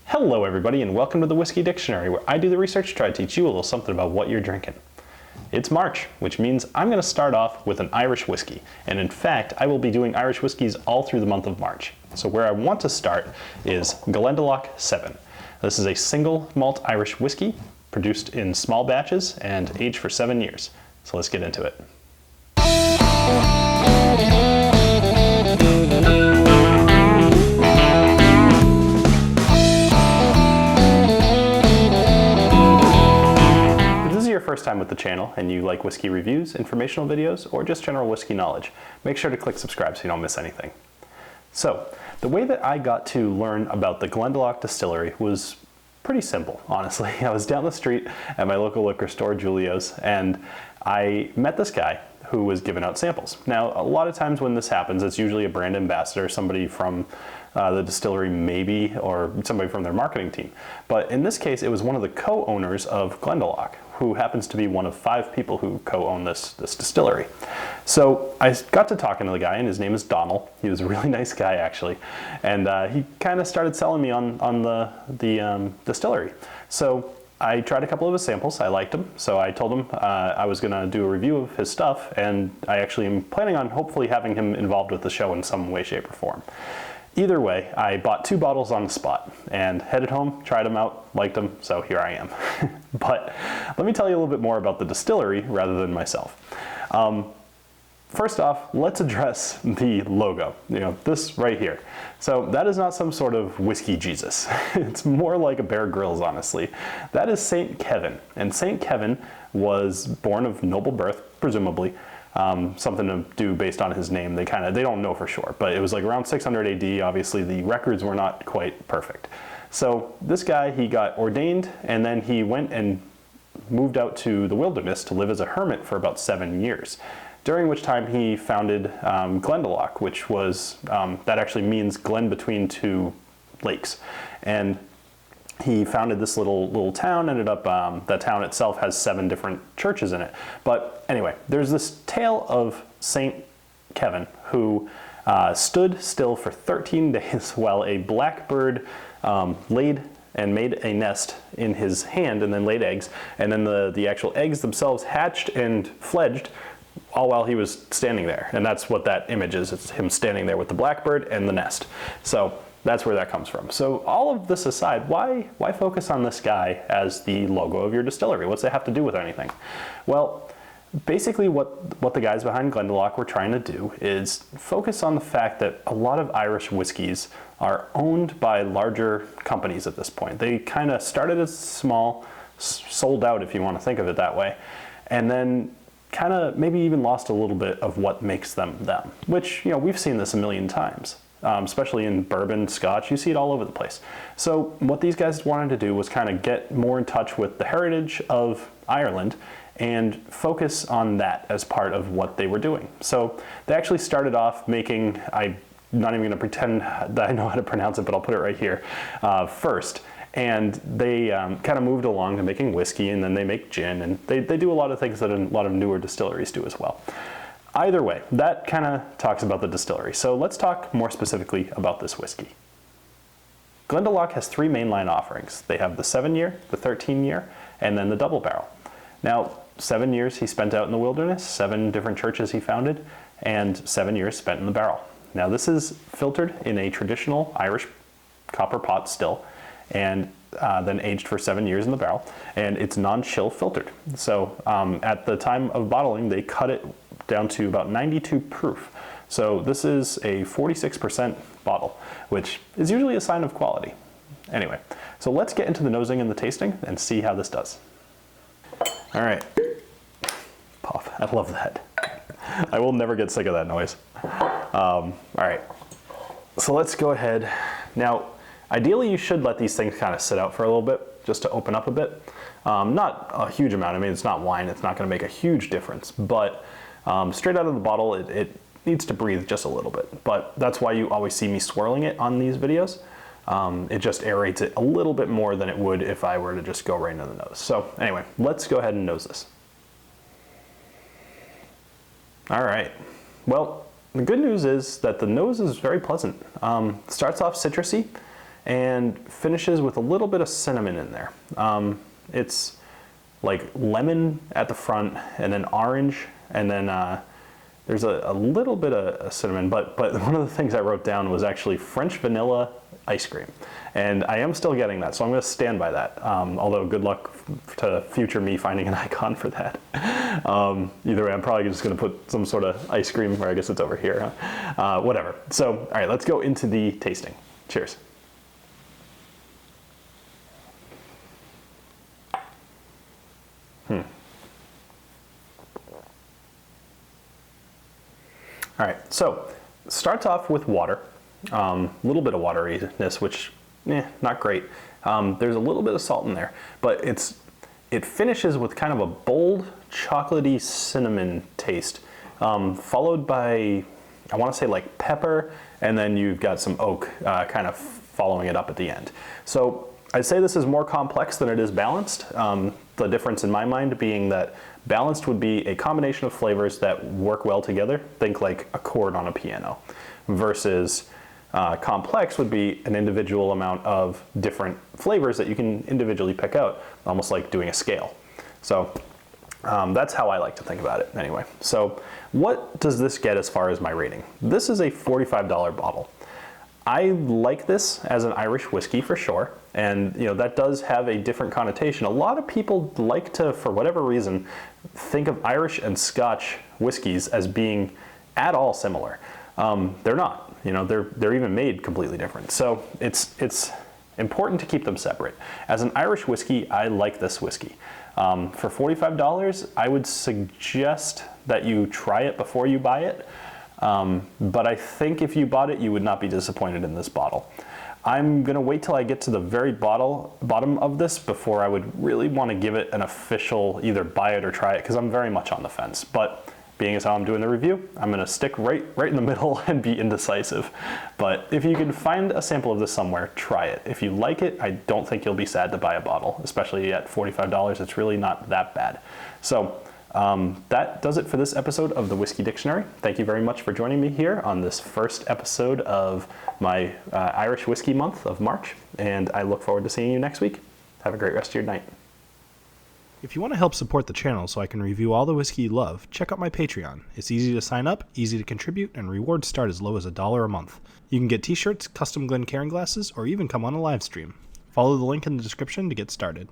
Hello everybody and welcome to the Whiskey Dictionary, where I do the research to try to teach you a little something about what you're drinking. It's March, which means I'm going to start off with an Irish whiskey, and in fact I will be doing Irish whiskeys all through the month of March. So where I want to start is Glendalough 7. This is a single malt Irish whiskey produced in small batches and aged for 7 years. So let's get into it. First time with the channel and you like whiskey reviews, informational videos, or just general whiskey knowledge, make sure to click subscribe so you don't miss anything. So, the way that I got to learn about the Glendalough Distillery was pretty simple, honestly. I was down the street at my local liquor store, Julio's, and I met this guy who was giving out samples. Now, a lot of times when this happens, it's usually a brand ambassador, somebody from the distillery maybe, or somebody from their marketing team. But in this case, it was one of the co-owners of Glendalough, who happens to be one of 5 people who co-own this distillery. So I got to talking to the guy, and his name is Donald. He was a really nice guy, actually. And he kind of started selling me on the distillery. So I tried a couple of his samples. I liked them, so I told him I was going to do a review of his stuff, and I actually am planning on hopefully having him involved with the show in some way, shape, or form. Either way, I bought 2 bottles on the spot and headed home, tried them out, liked them, so here I am. But let me tell you a little bit more about the distillery rather than myself. First off, let's address the logo, this right here. So that is not some sort of whiskey Jesus. It's more like a Bear Grylls, honestly. That is Saint Kevin, and Saint Kevin was born of noble birth, presumably. Something to do based on his name. They don't know for sure, but it was like around 600 AD. Obviously the records were not quite perfect. So this guy, he got ordained, and then he went and moved out to the wilderness to live as a hermit for about 7 years, during which time he founded Glendalough, which was, that actually means glen between 2 lakes. And he founded this little town, ended up, that town itself has 7 different churches in it. But anyway, there's this tale of Saint Kevin who stood still for 13 days while a blackbird laid and made a nest in his hand and then laid eggs. And then the actual eggs themselves hatched and fledged all while he was standing there. And that's what that image is. It's him standing there with the blackbird and the nest. So that's where that comes from. So all of this aside, why focus on this guy as the logo of your distillery? What's it have to do with anything? Well, basically what the guys behind Glendalough were trying to do is focus on the fact that a lot of Irish whiskeys are owned by larger companies at this point. They kind of started as small, sold out if you want to think of it that way, and then kind of maybe even lost a little bit of what makes them them, which, we've seen this a million times. Especially in bourbon, scotch, you see it all over the place. So what these guys wanted to do was kind of get more in touch with the heritage of Ireland and focus on that as part of what they were doing. So they actually started off making, I'm not even going to pretend that I know how to pronounce it, but I'll put it right here, first. And they kind of moved along to making whiskey, and then they make gin, and they do a lot of things that a lot of newer distilleries do as well. Either way, that kind of talks about the distillery. So let's talk more specifically about this whiskey. Glendalough has 3 mainline offerings. They have the 7-year, the 13-year, and then the double barrel. Now, 7 years he spent out in the wilderness, 7 different churches he founded, and 7 years spent in the barrel. Now this is filtered in a traditional Irish copper pot still, and then aged for 7 years in the barrel, and it's non-chill filtered. So at the time of bottling, they cut it down to about 92 proof. So this is a 46% bottle, which is usually a sign of quality. Anyway, so let's get into the nosing and the tasting and see how this does. All right, pop, I love that. I will never get sick of that noise. All right, so let's go ahead. Now, ideally you should let these things kind of sit out for a little bit, just to open up a bit. Not a huge amount, I mean, it's not wine, it's not gonna make a huge difference, but straight out of the bottle, it needs to breathe just a little bit. But that's why you always see me swirling it on these videos. It just aerates it a little bit more than it would if I were to just go right into the nose. So anyway, let's go ahead and nose this. All right, well, the good news is that the nose is very pleasant. Starts off citrusy, and finishes with a little bit of cinnamon in there. It's like lemon at the front, and then orange, and then there's a little bit of cinnamon, but one of the things I wrote down was actually French vanilla ice cream. And I am still getting that, so I'm going to stand by that. Although good luck to future me finding an icon for that. Either way, I'm probably just going to put some sort of ice cream, or I guess it's over here. Whatever. So, all right, let's go into the tasting. Cheers. All right, so starts off with water, a little bit of wateriness, which, not great. There's a little bit of salt in there, but it finishes with kind of a bold, chocolatey cinnamon taste, followed by, I want to say like pepper, and then you've got some oak kind of following it up at the end. So I'd say this is more complex than it is balanced. The difference in my mind being that balanced would be a combination of flavors that work well together. Think like a chord on a piano. Versus complex would be an individual amount of different flavors that you can individually pick out, almost like doing a scale. So that's how I like to think about it anyway. So what does this get as far as my rating? This is a $45 bottle. I like this as an Irish whiskey for sure, and that does have a different connotation. A lot of people like to, for whatever reason, think of Irish and Scotch whiskeys as being at all similar. They're not. They're even made completely different. So it's important to keep them separate. As an Irish whiskey, I like this whiskey. For $45, I would suggest that you try it before you buy it. But I think if you bought it, you would not be disappointed in this bottle. I'm going to wait till I get to the very bottom of this before I would really want to give it an official either buy it or try it, because I'm very much on the fence. But being as how I'm doing the review, I'm going to stick right in the middle and be indecisive. But if you can find a sample of this somewhere, try it. If you like it, I don't think you'll be sad to buy a bottle, especially at $45. It's really not that bad. So that does it for this episode of the Whiskey Dictionary. Thank you very much for joining me here on this first episode of my Irish Whiskey Month of March, and I look forward to seeing you next week. Have a great rest of your night. If you want to help support the channel so I can review all the whiskey you love, check out my Patreon. It's easy to sign up, easy to contribute, and rewards start as low as $1 a month. You can get t-shirts, custom Glencairn glasses, or even come on a live stream. Follow the link in the description to get started.